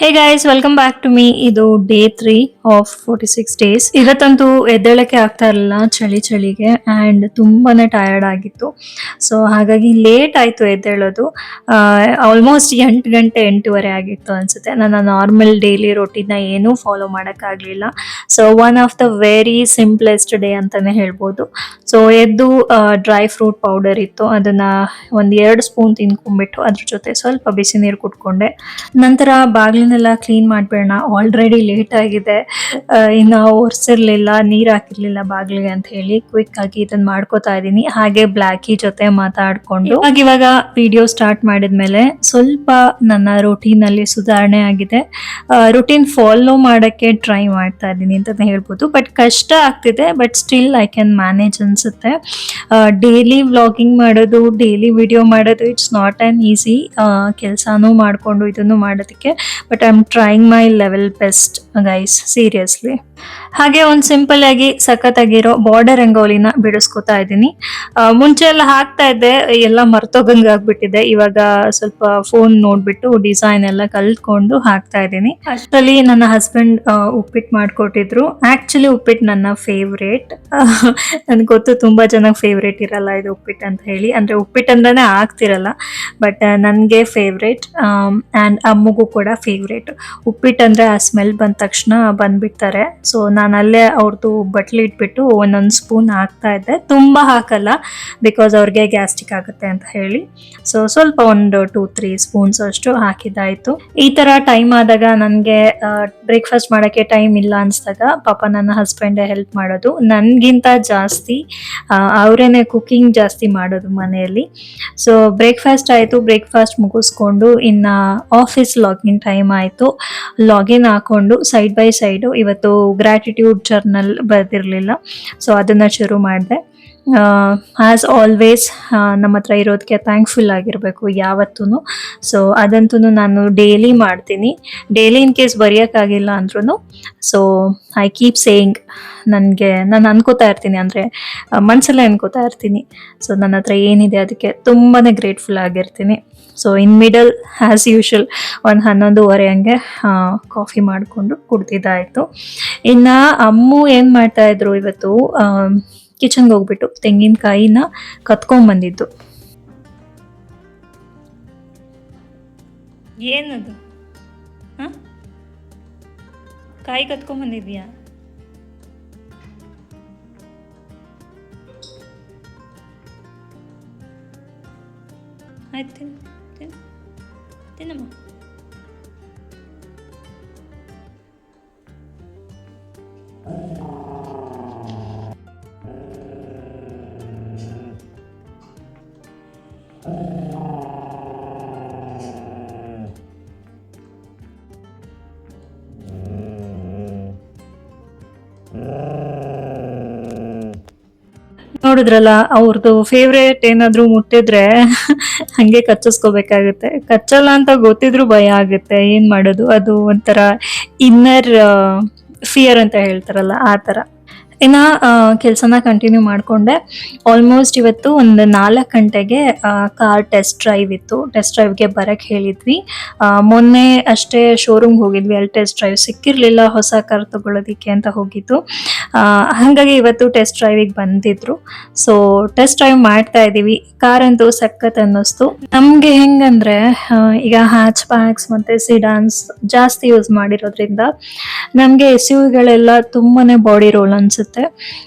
Hey guys, welcome back to me. ಇದು day 3 of 46 days. ಇವತ್ತಂತೂ ಎದ್ದೇಳಕ್ಕೆ ಆಗ್ತಾ ಇರಲಿಲ್ಲ ಚಳಿಗೆ ಆ್ಯಂಡ್ ತುಂಬಾನೇ ಟಯರ್ಡ್ ಆಗಿತ್ತು. ಸೊ ಹಾಗಾಗಿ ಲೇಟ್ ಆಯಿತು ಎದ್ದೇಳೋದು. ಆಲ್ಮೋಸ್ಟ್ 8 ಗಂಟೆ 8:15 ಆಗಿತ್ತು ಅನಿಸುತ್ತೆ. ನನ್ನ ನಾರ್ಮಲ್ ಡೈಲಿ ರೊಟೀನ್ನ ಏನೂ ಫಾಲೋ ಮಾಡೋಕ್ಕಾಗಲಿಲ್ಲ. So one of the very simplest day ಅಂತಲೇ ಹೇಳ್ಬೋದು. ಸೊ ಎದ್ದು ಡ್ರೈ ಫ್ರೂಟ್ ಪೌಡರ್ ಇತ್ತು, ಅದನ್ನು ಒಂದು 2 ಸ್ಪೂನ್ ತಿನ್ಕೊಂಡ್ಬಿಟ್ಟು ಅದ್ರ ಜೊತೆ ಸ್ವಲ್ಪ ಬಿಸಿ ನೀರು ಕುಟ್ಕೊಂಡೆ. ನಂತರ ಬಾಗಿಲನ್ನೆಲ್ಲ ಕ್ಲೀನ್ ಮಾಡ್ಬೇಡ, ಆಲ್ರೆಡಿ ಲೇಟ್ ಆಗಿದೆ, ಇನ್ನು ಒರೆಸಿರ್ಲಿಲ್ಲ, ನೀರು ಹಾಕಿರ್ಲಿಲ್ಲ ಬಾಗಿಲಿಗೆ ಅಂತ ಹೇಳಿ ಕ್ವಿಕ್ ಆಗಿ ಇದನ್ನ ಮಾಡ್ಕೋತಾ ಇದ್ದೀನಿ. ಹಾಗೆ ಬ್ಲ್ಯಾಕಿ ಜೊತೆ ಮಾತಾಡ್ಕೊಂಡು ಇವಾಗ ವಿಡಿಯೋ ಸ್ಟಾರ್ಟ್ ಮಾಡಿದ್ಮೇಲೆ ಸ್ವಲ್ಪ ನನ್ನ ರೂಟೀನ್ ಅಲ್ಲಿ ಸುಧಾರಣೆ ಆಗಿದೆ. ರೂಟೀನ್ ಫಾಲೋ ಮಾಡಕ್ಕೆ ಟ್ರೈ ಮಾಡ್ತಾ ಇದ್ದೀನಿ ಅಂತಾನೆ ಹೇಳ್ಬೋದು. ಬಟ್ ಕಷ್ಟ ಆಗ್ತಿದೆ, but still I can manage ಅನ್ಸುತ್ತೆ. ಡೈಲಿ ವ್ಲಾಗಿಂಗ್ ಮಾಡೋದು, ಡೈಲಿ ವಿಡಿಯೋ ಮಾಡೋದು, ಇಟ್ಸ್ ನಾಟ್ ಆನ್ ಈಸಿ. ಕೆಲಸನೂ ಮಾಡಿಕೊಂಡು ಇದನ್ನು ಮಾಡೋದಕ್ಕೆ, but I am trying my level best guys, seriously. ಹಾಗೆ ಒಂದು ಸಿಂಪಲ್ ಆಗಿ ಸಖತ್ತಾಗಿರೋ ಬಾರ್ಡರ್ ರಂಗೋಲಿನ ಬಿಡಿಸ್ಕೊತಾ ಇದ್ದೀನಿ. ಮುಂಚೆ ಎಲ್ಲ ಹಾಕ್ತಾ ಇದ್ದೆ, ಎಲ್ಲ ಮರ್ತೋಗಂಗೆ ಆಗ್ಬಿಟ್ಟಿದೆ. ಇವಾಗ ಸ್ವಲ್ಪ ಫೋನ್ ನೋಡ್ಬಿಟ್ಟು ಡಿಸೈನ್ ಎಲ್ಲ ಕಲ್ತ್ಕೊಂಡು ಹಾಕ್ತಾ ಇದ್ದೀನಿ. ಅಷ್ಟರಲ್ಲಿ ನನ್ನ ಹಸ್ಬೆಂಡ್ ಉಪ್ಪಿಟ್ಟು ಮಾಡಿಕೊಟ್ಟಿದ್ರು. ಆಕ್ಚುಲಿ ಉಪ್ಪಿಟ್ಟು ನನ್ನ ಫೇವ್ರೇಟ್. ನನ್ಗೆ ಗೊತ್ತು ತುಂಬಾ ಜನಕ್ಕೆ ಫೇವ್ರೇಟ್ ಇರಲ್ಲ ಇದು ಉಪ್ಪಿಟ್ಟು ಅಂತ ಹೇಳಿ, ಅಂದ್ರೆ ಉಪ್ಪಿಟ್ಟು ಅಂತಾನೆ ಆಗ್ತಿರಲ್ಲ, ಬಟ್ ನನಗೆ ಫೇವ್ರೇಟ್ ಆ್ಯಂಡ್ ಅಮ್ಮಗೂ ಕೂಡ ಫೇವ್ರೇಟ್. ಉಪ್ಪಿಟ್ಟು ಅಂದರೆ ಆ ಸ್ಮೆಲ್ ಬಂದ ತಕ್ಷಣ ಬಂದ್ಬಿಡ್ತಾರೆ. ಸೊ ನಾನು ಅಲ್ಲೇ ಅವ್ರದ್ದು ಬಟ್ಲು ಇಟ್ಬಿಟ್ಟು ಒಂದೊಂದು ಸ್ಪೂನ್ ಹಾಕ್ತಾ ಇದ್ದೆ. ತುಂಬ ಹಾಕಲ್ಲ, ಬಿಕಾಸ್ ಅವ್ರಿಗೆ ಗ್ಯಾಸ್ಟ್ರಿಕ್ ಆಗುತ್ತೆ ಅಂತ ಹೇಳಿ. ಸೊ ಸ್ವಲ್ಪ ಒಂದು 2-3 ಸ್ಪೂನ್ಸ್ ಅಷ್ಟು ಹಾಕಿದ್ದಾಯಿತು. ಈ ಥರ ಟೈಮ್ ಆದಾಗ ನನಗೆ ಬ್ರೇಕ್ಫಾಸ್ಟ್ ಮಾಡೋಕ್ಕೆ ಟೈಮ್ ಇಲ್ಲ ಅನಿಸ್ದಾಗ ಪಾಪ ನನ್ನ ಹಸ್ಬೆಂಡೇ ಹೆಲ್ಪ್ ಮಾಡೋದು. ನನಗಿಂತ ಜಾಸ್ತಿ ಅವರೇನೆ ಕುಕಿಂಗ್ ಜಾಸ್ತಿ ಮಾಡೋದು ಮನೆಯಲ್ಲಿ. ಸೊ ಬ್ರೇಕ್ಫಾಸ್ಟ್ ಆಯಿತು. ಬ್ರೇಕ್ಫಾಸ್ಟ್ ಮುಗಿಸ್ಕೊಂಡು ಇನ್ನು ಆಫೀಸ್ ಲಾಗಿನ್ ಟೈಮ್ ಆಯಿತು. ಲಾಗಿನ್ ಹಾಕೊಂಡು ಸೈಡ್ ಬೈ ಸೈಡು ಇವತ್ತು ಗ್ರ್ಯಾಟಿಟ್ಯೂಡ್ ಜರ್ನಲ್ ಬರೆದಿರಲಿಲ್ಲ, ಸೊ ಅದನ್ನು ಶುರು ಮಾಡಿದೆ. ಆ್ಯಸ್ ಆಲ್ವೇಸ್ ನಮ್ಮ ಹತ್ರ ಇರೋದಕ್ಕೆ ಥ್ಯಾಂಕ್ಫುಲ್ ಆಗಿರಬೇಕು ಯಾವತ್ತೂ. ಸೊ ಅದಂತೂ ನಾನು ಡೈಲಿ ಮಾಡ್ತೀನಿ. ಡೈಲಿ ಇನ್ ಕೇಸ್ ಬರೆಯೋಕ್ಕಾಗಿಲ್ಲ ಅಂದ್ರೂ ಸೊ ಐ ಕೀಪ್ ಸೇಯಿಂಗ್, ನಾನು ಅನ್ಕೋತಾ ಇರ್ತೀನಿ, ಅಂದರೆ ಮನಸ್ಸಲ್ಲೇ ಅನ್ಕೋತಾ ಇರ್ತೀನಿ. ಸೊ ನನ್ನ ಹತ್ರ ಏನಿದೆ ಅದಕ್ಕೆ ತುಂಬಾ ಗ್ರೇಟ್ಫುಲ್ ಆಗಿರ್ತೀನಿ. So in middle as usual ಒಂದು 11:30 ಹಂಗೆ ಕಾಫಿ ಮಾಡಿಕೊಂಡು ಕುಡ್ದಿದ್ದಾಯಿತು. ಇನ್ನು ಅಮ್ಮು ಏನು ಮಾಡ್ತಾಯಿದ್ರು ಇವತ್ತು, ಕಿಚನ್ಗೆ ಹೋಗ್ಬಿಟ್ಟು ತೆಂಗಿನಕಾಯಿನ ಕತ್ಕೊಂಡ್ಬಂದಿದ್ದು. ಏನದು? ಹಾಂ, ಕಾಯಿ ಕತ್ಕೊಂಡ್ಬಂದಿದ್ಯಾ? ಆಯ್ತು, ತಿನ್ನಮ್ಮ. ನೋಡಿದ್ರಲ್ಲ, ಅವ್ರದ್ದು ಫೇವ್ರೇಟ್ ಏನಾದರೂ ಮುಟ್ಟಿದ್ರೆ ಹಾಗೆ ಕಚ್ಚಿಸ್ಕೋಬೇಕಾಗುತ್ತೆ. ಕಚ್ಚಲ್ಲ ಅಂತ ಗೊತ್ತಿದ್ರೂ ಭಯ ಆಗುತ್ತೆ. ಏನು ಮಾಡೋದು, ಅದು ಒಂಥರ ಇನ್ನರ್ ಫಿಯರ್ ಅಂತ ಹೇಳ್ತಾರಲ್ಲ, ಆ ಥರ. ಇನ್ನು ಕೆಲಸನ ಕಂಟಿನ್ಯೂ ಮಾಡಿಕೊಂಡೆ. ಆಲ್ಮೋಸ್ಟ್ ಇವತ್ತು ಒಂದು 4 ಗಂಟೆಗೆ ಕಾರ್ ಟೆಸ್ಟ್ ಡ್ರೈವ್ ಇತ್ತು. ಟೆಸ್ಟ್ ಡ್ರೈವ್ಗೆ ಬರೋಕ್ಕೆ ಹೇಳಿದ್ವಿ. ಮೊನ್ನೆ ಅಷ್ಟೇ ಶೋರೂಮ್ಗೆ ಹೋಗಿದ್ವಿ, ಅಲ್ಲಿ ಟೆಸ್ಟ್ ಡ್ರೈವ್ ಸಿಕ್ಕಿರಲಿಲ್ಲ, ಹೊಸ ಕಾರ್ ತೊಗೊಳೋದಕ್ಕೆ ಅಂತ ಹೋಗಿದ್ದು. ಹಾಗಾಗಿ ಇವತ್ತು ಟೆಸ್ಟ್ ಡ್ರೈವಿಗೆ ಬಂದಿದ್ರು. ಸೊ ಟೆಸ್ಟ್ ಡ್ರೈವ್ ಮಾಡ್ತಾ ಇದ್ದೀವಿ. ಕಾರ್ ಅಂತೂ ಸಖತ್ ಅನ್ನಿಸ್ತು. ನಮಗೆ ಹೆಂಗಂದರೆ ಈಗ ಹ್ಯಾಚ್ ಬ್ಯಾಗ್ಸ್ ಮತ್ತು ಸಿಡಾನ್ಸ್ ಜಾಸ್ತಿ ಯೂಸ್ ಮಾಡಿರೋದ್ರಿಂದ ನಮಗೆ SUVಗಳೆಲ್ಲ ತುಂಬಾ ಬಾಡಿ ರೋಲ್ ಅನಿಸುತ್ತೆ.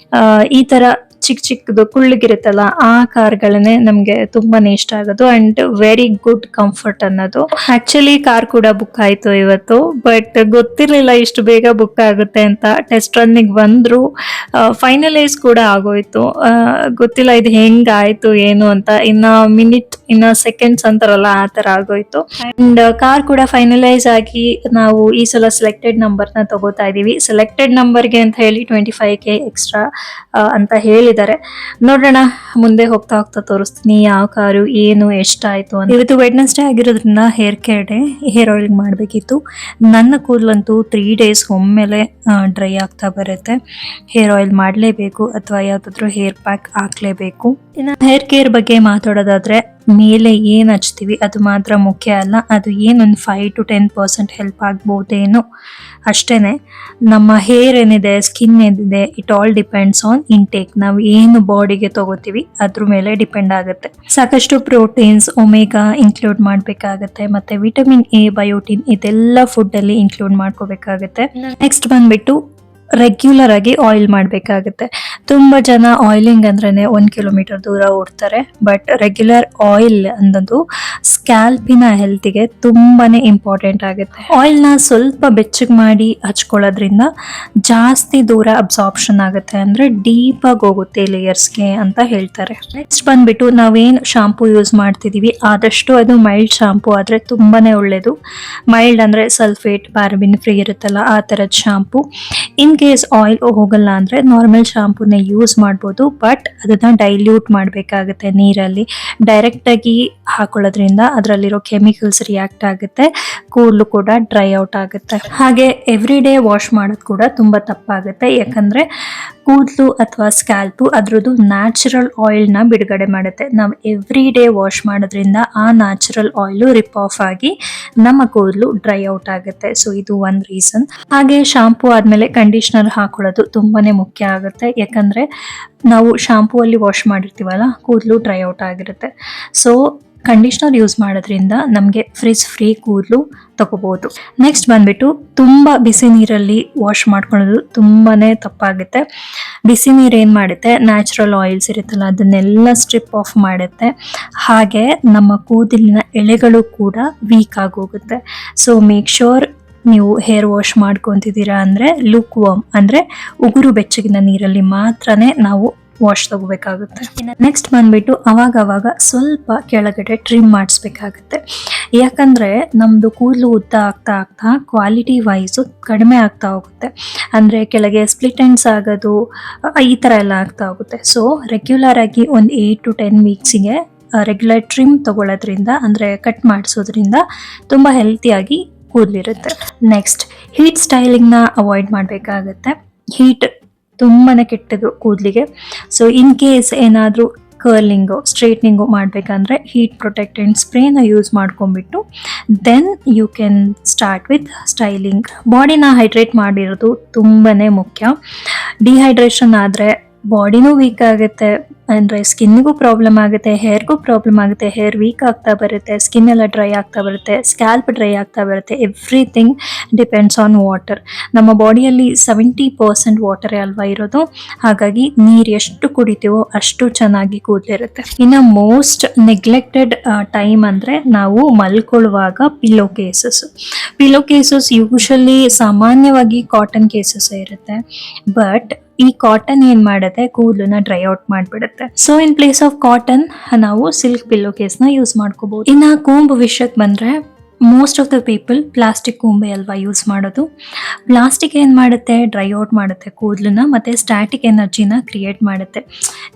ಈ ತರ ಚಿಕ್ಕದು ಕುಳ್ಳಗಿರುತ್ತಲ್ಲ, ಆ ಕಾರ್ಗಳನ್ನೇ ನಮ್ಗೆ ತುಂಬಾನೇ ಇಷ್ಟ ಆಗೋದು. ಅಂಡ್ ವೆರಿ ಗುಡ್ ಕಂಫರ್ಟ್ ಅನ್ನೋದು. ಆಕ್ಚುಲಿ ಕಾರ್ ಕೂಡ ಬುಕ್ ಆಯ್ತು ಇವತ್ತು, ಬಟ್ ಗೊತ್ತಿರ್ಲಿಲ್ಲ ಇಷ್ಟು ಬೇಗ ಬುಕ್ ಆಗುತ್ತೆ ಅಂತ. ಟೆಸ್ಟ್ ರನ್ನಿಗೆ ಬಂದ್ರು, ಫೈನಲೈಸ್ ಕೂಡ ಆಗೋಯ್ತು. ಗೊತ್ತಿಲ್ಲ ಇದು ಹೆಂಗಾಯ್ತು ಏನು ಅಂತ. ಇನ್ನ ಸೆಕೆಂಡ್ಸ್ ಅಂತಾರಲ್ಲ, ಆ ತರ ಆಗೋಯ್ತು. ಅಂಡ್ ಕಾರ್ ಕೂಡ ಫೈನಲೈಸ್ ಆಗಿ ನಾವು ಈ ಸಲ ಸೆಲೆಕ್ಟೆಡ್ ನಂಬರ್ನ ತಗೋತಾ ಇದೀವಿ. ಸೆಲೆಕ್ಟೆಡ್ ನಂಬರ್ಗೆ ಅಂತ ಹೇಳಿ 25K ಎಕ್ಸ್ಟ್ರಾ ಅಂತ ಹೇಳಿದ್ದಾರೆ. ನೋಡೋಣ, ಮುಂದೆ ಹೋಗ್ತಾ ತೋರಿಸ್ತೀನಿ ಯಾವ ಕಾರು ಏನು ಎಷ್ಟಾಯ್ತು ಅಂತ. ಇವತ್ತು ವೆಡ್ನೆಸ್ಡೇ ಆಗಿರೋದ್ರಿಂದ hair care day. Hair oil ಮಾಡಬೇಕಿತ್ತು. ನನ್ನ ಕೂದಲಂತೂ 3 ಡೇಸ್ ಒಮ್ಮೆಲೆ ಡ್ರೈ ಆಗ್ತಾ ಬರುತ್ತೆ. ಹೇರ್ ಆಯಿಲ್ ಮಾಡಲೇಬೇಕು ಅಥವಾ ಯಾವುದಾದ್ರೂ ಹೇರ್ ಪ್ಯಾಕ್ ಹಾಕ್ಲೇಬೇಕು. ಇನ್ನು ಹೇರ್ ಕೇರ್ ಬಗ್ಗೆ ಮಾತಾಡೋದಾದ್ರೆ ಮೇಲೆ ಏನು ಹಚ್ತೀವಿ ಅದು ಮಾತ್ರ ಮುಖ್ಯ ಅಲ್ಲ, ಅದು ಏನೊಂದು 5 to 10% ಹೆಲ್ಪ್ ಆಗ್ಬೋದೇನೋ ಅಷ್ಟೇನೆ. ನಮ್ಮ ಹೇರ್ ಏನಿದೆ, ಸ್ಕಿನ್ ಏನಿದೆ, it all depends on intake. ನಾವು ಏನು ಬಾಡಿಗೆ ತಗೋತೀವಿ ಅದ್ರ ಮೇಲೆ ಡಿಪೆಂಡ್ ಆಗುತ್ತೆ. ಸಾಕಷ್ಟು ಪ್ರೋಟೀನ್ಸ್, ಒಮೆಗಾ ಇನ್ಕ್ಲೂಡ್ ಮಾಡಬೇಕಾಗತ್ತೆ, ಮತ್ತೆ ವಿಟಮಿನ್ ಎ, ಬಯೋಟಿನ್ ಇದೆಲ್ಲ ಫುಡ್ ಅಲ್ಲಿ ಇನ್ಕ್ಲೂಡ್ ಮಾಡ್ಕೋಬೇಕಾಗತ್ತೆ. ನೆಕ್ಸ್ಟ್ ಬಂದ್ಬಿಟ್ಟು ರೆಗ್ಯುಲರ್ ಆಗಿ ಆಯಿಲ್ ಮಾಡಬೇಕಾಗುತ್ತೆ. ತುಂಬ ಜನ ಆಯಿಲಿಂಗ್ ಅಂದ್ರೇನೆ 1 ಕಿಲೋಮೀಟರ್ ದೂರ ಓಡ್ತಾರೆ, ಬಟ್ ರೆಗ್ಯುಲರ್ ಆಯಿಲ್ ಅನ್ನೋದು ಸ್ಕ್ಯಾಲ್ಪಿನ ಹೆಲ್ತಿಗೆ ತುಂಬಾನೇ ಇಂಪಾರ್ಟೆಂಟ್ ಆಗುತ್ತೆ. ಆಯಿಲ್ನ ಸ್ವಲ್ಪ ಬೆಚ್ಚಗೆ ಮಾಡಿ ಹಚ್ಕೊಳ್ಳೋದ್ರಿಂದ ಜಾಸ್ತಿ ದೂರ ಅಬ್ಸಾರ್ಪ್ಷನ್ ಆಗುತ್ತೆ, ಅಂದ್ರೆ ಡೀಪ್ ಆಗಿ ಹೋಗುತ್ತೆ ಲೇಯರ್ಸ್ಗೆ ಅಂತ ಹೇಳ್ತಾರೆ. ನೆಕ್ಸ್ಟ್ ಬಂದ್ಬಿಟ್ಟು ನಾವೇನು ಶಾಂಪೂ ಯೂಸ್ ಮಾಡ್ತಿದೀವಿ ಆದಷ್ಟು ಅದು ಮೈಲ್ಡ್ ಶಾಂಪೂ ಆದ್ರೆ ತುಂಬಾನೇ ಒಳ್ಳೇದು. ಮೈಲ್ಡ್ ಅಂದ್ರೆ ಸಲ್ಫೇಟ್, ಪ್ಯಾರಬಿನ್ ಫ್ರೀ ಇರುತ್ತಲ್ಲ ಆ ತರದ ಶಾಂಪೂ. ಇನ್ ಕೇಸ್ ಆಯಿಲ್ ಹೋಗಲ್ಲ ಅಂದ್ರೆ ನಾರ್ಮಲ್ ಶಾಂಪೂನ ಯೂಸ್ ಮಾಡ್ಬೋದು, ಬಟ್ ಅದನ್ನ ಡೈಲ್ಯೂಟ್ ಮಾಡಬೇಕಾಗುತ್ತೆ ನೀರಲ್ಲಿ. ಡೈರೆಕ್ಟ್ ಆಗಿ ಹಾಕೊಳ್ಳೋದ್ರಿಂದ ಅದರಲ್ಲಿರೋ ಕೆಮಿಕಲ್ಸ್ ರಿಯಾಕ್ಟ್ ಆಗುತ್ತೆ, ಕೂದಲು ಕೂಡ ಡ್ರೈ ಔಟ್ ಆಗುತ್ತೆ. ಹಾಗೆ ಎವ್ರಿ ಡೇ ವಾಶ್ ಮಾಡೋದು ಕೂಡ ತುಂಬಾ ತಪ್ಪಾಗುತ್ತೆ, ಯಾಕಂದ್ರೆ ಕೂದಲು ಅಥವಾ ಸ್ಕ್ಯಾಲ್ಪು ಅದ್ರದ್ದು ನ್ಯಾಚುರಲ್ ಆಯಿಲ್ನ ಬಿಡುಗಡೆ ಮಾಡುತ್ತೆ. ನಾವು ಎವ್ರಿ ಡೇ ವಾಶ್ ಮಾಡೋದ್ರಿಂದ ಆ ನ್ಯಾಚುರಲ್ ಆಯಿಲು ರಿಪ್ ಆಫ್ ಆಗಿ ನಮ್ಮ ಕೂದಲು ಡ್ರೈ ಔಟ್ ಆಗುತ್ತೆ. ಸೊ ಇದು ಒಂದು ರೀಸನ್. ಹಾಗೆ ಶಾಂಪೂ ಆದ್ಮೇಲೆ ಕಂಡೀಷನರ್ ಹಾಕೊಳ್ಳೋದು ತುಂಬಾನೇ ಮುಖ್ಯ ಆಗುತ್ತೆ, ಯಾಕಂದ್ರೆ ನಾವು ಶಾಂಪೂ ಅಲ್ಲಿ ವಾಶ್ ಮಾಡಿರ್ತೀವಲ್ಲ ಕೂದಲು ಡ್ರೈ ಔಟ್ ಆಗಿರುತ್ತೆ. ಸೊ ಕಂಡೀಷ್ನರ್ ಯೂಸ್ ಮಾಡೋದ್ರಿಂದ ನಮಗೆ ಫ್ರಿಜ್ ಫ್ರೀ ಕೂದಲು ತಗೋಬಹುದು. ನೆಕ್ಸ್ಟ್ ಬಂದ್ಬಿಟ್ಟು ತುಂಬ ಬಿಸಿ ನೀರಲ್ಲಿ ವಾಶ್ ಮಾಡ್ಕೊಳ್ಳೋದು ತುಂಬಾನೇ ತಪ್ಪಾಗುತ್ತೆ. ಬಿಸಿ ನೀರು ಏನು ಮಾಡುತ್ತೆ, ನ್ಯಾಚುರಲ್ ಆಯಿಲ್ಸ್ ಇರುತ್ತಲ್ಲ ಅದನ್ನೆಲ್ಲ ಸ್ಟ್ರಿಪ್ ಆಫ್ ಮಾಡುತ್ತೆ, ಹಾಗೆ ನಮ್ಮ ಕೂದಲಿನ ಎಳೆಗಳು ಕೂಡ ವೀಕ್ ಆಗೋಗುತ್ತೆ. ಸೊ ಮೇಕ್ ಶೋರ್ ನೀವು ಹೇರ್ ವಾಶ್ ಮಾಡ್ಕೊತಿದ್ದೀರಾ ಅಂದರೆ ಲುಕ್ ವಾರ್ಮ್ ಅಂದರೆ ಉಗುರು ಬೆಚ್ಚಗಿನ ನೀರಲ್ಲಿ ಮಾತ್ರನೇ ನಾವು ವಾಶ್ ತಗೋಬೇಕಾಗುತ್ತೆ. ನೆಕ್ಸ್ಟ್ ಬಂದ್ಬಿಟ್ಟು ಅವಾಗ ಸ್ವಲ್ಪ ಕೆಳಗಡೆ ಟ್ರಿಮ್ ಮಾಡಿಸ್ಬೇಕಾಗುತ್ತೆ, ಯಾಕಂದ್ರೆ ನಮ್ದು ಕೂದಲು ಉದ್ದ ಆಗ್ತಾ ಆಗ್ತಾ ಕ್ವಾಲಿಟಿ ವೈಸು ಕಡಿಮೆ ಆಗ್ತಾ ಹೋಗುತ್ತೆ. ಅಂದ್ರೆ ಕೆಳಗೆ ಸ್ಪ್ಲಿಟ್ ಎಂಡ್ಸ್ ಆಗೋದು ಈ ತರ ಎಲ್ಲ ಆಗ್ತಾ ಹೋಗುತ್ತೆ. ಸೊ ರೆಗ್ಯುಲರ್ ಆಗಿ ಒಂದು 8 to 10 ವೀಕ್ಸಿಗೆ ರೆಗ್ಯುಲರ್ ಟ್ರಿಮ್ ತಗೊಳ್ಳೋದ್ರಿಂದ ಅಂದ್ರೆ ಕಟ್ ಮಾಡಿಸೋದ್ರಿಂದ ತುಂಬಾ ಹೆಲ್ತಿಯಾಗಿ ಕೂದಲಿರುತ್ತೆ. ನೆಕ್ಸ್ಟ್ ಹೀಟ್ ಸ್ಟೈಲಿಂಗ್ನ ಅವಾಯ್ಡ್ ಮಾಡಬೇಕಾಗತ್ತೆ. ಹೀಟ್ ತುಂಬಾನೇ ಕೆಟ್ಟದು ಕೂದಲಿಗೆ. ಸೊ ಇನ್ ಕೇಸ್ ಏನಾದರೂ ಕರ್ಲಿಂಗು, ಸ್ಟ್ರೈಟ್ನಿಂಗು ಮಾಡಬೇಕಂದ್ರೆ ಹೀಟ್ ಪ್ರೊಟೆಕ್ಟೆಂಟ್ ಸ್ಪ್ರೇನ ಯೂಸ್ ಮಾಡ್ಕೊಂಡ್ಬಿಟ್ಟು then you can start with styling. ಬಾಡಿನ ಹೈಡ್ರೇಟ್ ಮಾಡಿರೋದು ತುಂಬಾನೇ ಮುಖ್ಯ. ಡಿಹೈಡ್ರೇಷನ್ ಆದರೆ ಬಾಡಿನೂ ವೀಕ್ ಆಗುತ್ತೆ, ಅಂದರೆ ಸ್ಕಿನ್ನಿಗೂ ಪ್ರಾಬ್ಲಮ್ ಆಗುತ್ತೆ, ಹೇರ್ಗೂ ಪ್ರಾಬ್ಲಮ್ ಆಗುತ್ತೆ. ಹೇರ್ ವೀಕ್ ಆಗ್ತಾ ಬರುತ್ತೆ, ಸ್ಕಿನ್ ಎಲ್ಲ ಡ್ರೈ ಆಗ್ತಾ ಬರುತ್ತೆ, ಸ್ಕ್ಯಾಲ್ಪ್ ಡ್ರೈ ಆಗ್ತಾ ಬರುತ್ತೆ. Everything depends on water. ನಮ್ಮ ಬಾಡಿಯಲ್ಲಿ 70% ವಾಟರೇ ಅಲ್ವಾ ಇರೋದು, ಹಾಗಾಗಿ ನೀರು ಎಷ್ಟು ಕುಡಿತೀವೋ ಅಷ್ಟು ಚೆನ್ನಾಗಿ ಕೂದಲಿರುತ್ತೆ. ಇನ್ನು ಮೋಸ್ಟ್ ನೆಗ್ಲೆಕ್ಟೆಡ್ ಟೈಮ್ ಅಂದರೆ ನಾವು ಮಲ್ಕೊಳ್ಳುವಾಗ ಪಿಲ್ಲೋ ಕೇಸಸ್ ಯೂಶಲಿ ಸಾಮಾನ್ಯವಾಗಿ ಕಾಟನ್ ಕೇಸಸ್ ಇರುತ್ತೆ, ಬಟ್ ಈ ಕಾಟನ್ ಏನ್ ಮಾಡುತ್ತೆ, ಕೂದಲನ್ನ ಡ್ರೈ ಔಟ್ ಮಾಡ್ಬಿಡುತ್ತೆ. So in place of cotton ನಾವು ಸಿಲ್ಕ್ ಪಿಲ್ಲೋ ಕೇಸ್ನ ಯೂಸ್ ಮಾಡ್ಕೋಬಹುದು. ಇನ್ನ ಕೂಂಬ್ ವಿಷಯಕ್ಕೆ ಬಂದ್ರೆ most of the people plastic ಕೂಂಬೆ ಅಲ್ವಾ ಯೂಸ್ ಮಾಡೋದು. ಪ್ಲಾಸ್ಟಿಕ್ ಏನ್ ಮಾಡುತ್ತೆ, ಡ್ರೈ ಔಟ್ ಮಾಡುತ್ತೆ ಕೂದಲನ್ನ, ಮತ್ತೆ ಸ್ಟ್ಯಾಟಿಕ್ ಎನರ್ಜಿನ ಕ್ರಿಯೇಟ್ ಮಾಡುತ್ತೆ.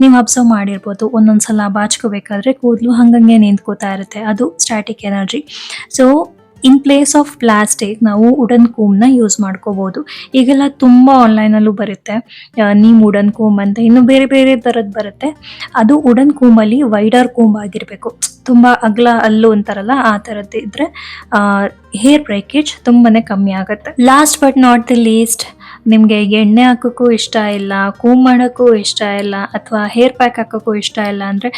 ನೀವು ಅಬ್ಸರ್ವ್ ಮಾಡಿರ್ಬೋದು, ಒಂದೊಂದ್ಸಲ ಬಾಚ್ಕೋಬೇಕಾದ್ರೆ ಕೂದಲು ಹಂಗಂಗೆ ನಿಂತ್ಕೋತಾ ಇರುತ್ತೆ, ಅದು static energy. So in place of plastic ನಾವು ವುಡನ್ ಕೂಮ್ನ ಯೂಸ್ ಮಾಡ್ಕೋಬಹುದು. ಈಗೆಲ್ಲ ತುಂಬ ಆನ್ಲೈನಲ್ಲೂ ಬರುತ್ತೆ, ನೀಮ್ ವುಡನ್ ಕೂಮ್ ಅಂತ ಇನ್ನು ಬೇರೆ ಬೇರೆ ಥರದ್ದು ಬರುತ್ತೆ. ಅದು ವುಡನ್ ಕೂಮಲ್ಲಿ ವೈಡರ್ ಕೂಮ್ ಆಗಿರಬೇಕು, ತುಂಬ ಅಗಲ ಅಲ್ಲು ಅಂತಾರಲ್ಲ ಆ ಥರದ್ದು ಇದ್ರೆ ಹೇರ್ ಬ್ರೇಕೇಜ್ ತುಂಬಾನೇ ಕಮ್ಮಿ ಆಗುತ್ತೆ. Last but not the list, ನಿಮಗೆ ಎಣ್ಣೆ ಹಾಕೋಕ್ಕೂ ಇಷ್ಟ ಇಲ್ಲ, ಕೂಮ್ ಮಾಡೋಕ್ಕೂ ಇಷ್ಟ ಇಲ್ಲ, ಅಥವಾ ಹೇರ್ ಪ್ಯಾಕ್ ಹಾಕೋಕ್ಕೂ ಇಷ್ಟ ಇಲ್ಲ ಅಂದರೆ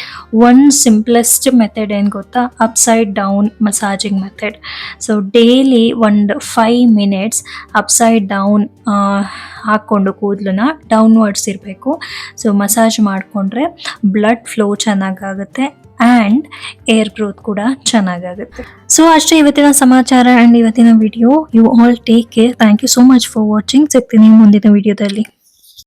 ಒಂದು ಸಿಂಪ್ಲೆಸ್ಟ್ ಮೆಥಡ್ ಏನು ಗೊತ್ತಾ, upside down massaging method. So daily ಒಂದು 5 minutes ಅಪ್ಸೈಡ್ ಡೌನ್ ಹಾಕ್ಕೊಂಡು ಕೂದಲನ್ನ ಡೌನ್ವರ್ಡ್ಸ್ ಇರಬೇಕು. ಸೊ ಮಸಾಜ್ ಮಾಡಿಕೊಂಡ್ರೆ ಬ್ಲಡ್ ಫ್ಲೋ ಚೆನ್ನಾಗಾಗುತ್ತೆ ಆ್ಯಂಡ್ ಏರ್ ಗ್ರೋತ್ ಕೂಡ ಚೆನ್ನಾಗಾಗುತ್ತೆ. ಸೊ ಅಷ್ಟೇ ಇವತ್ತಿನ ಸಮಾಚಾರ ಆ್ಯಂಡ್ ಇವತ್ತಿನ video. You all take care. Thank you so much for watching. ಸಿಗ್ತೀನಿ ಮುಂದಿನ ವಿಡಿಯೋದಲ್ಲಿ.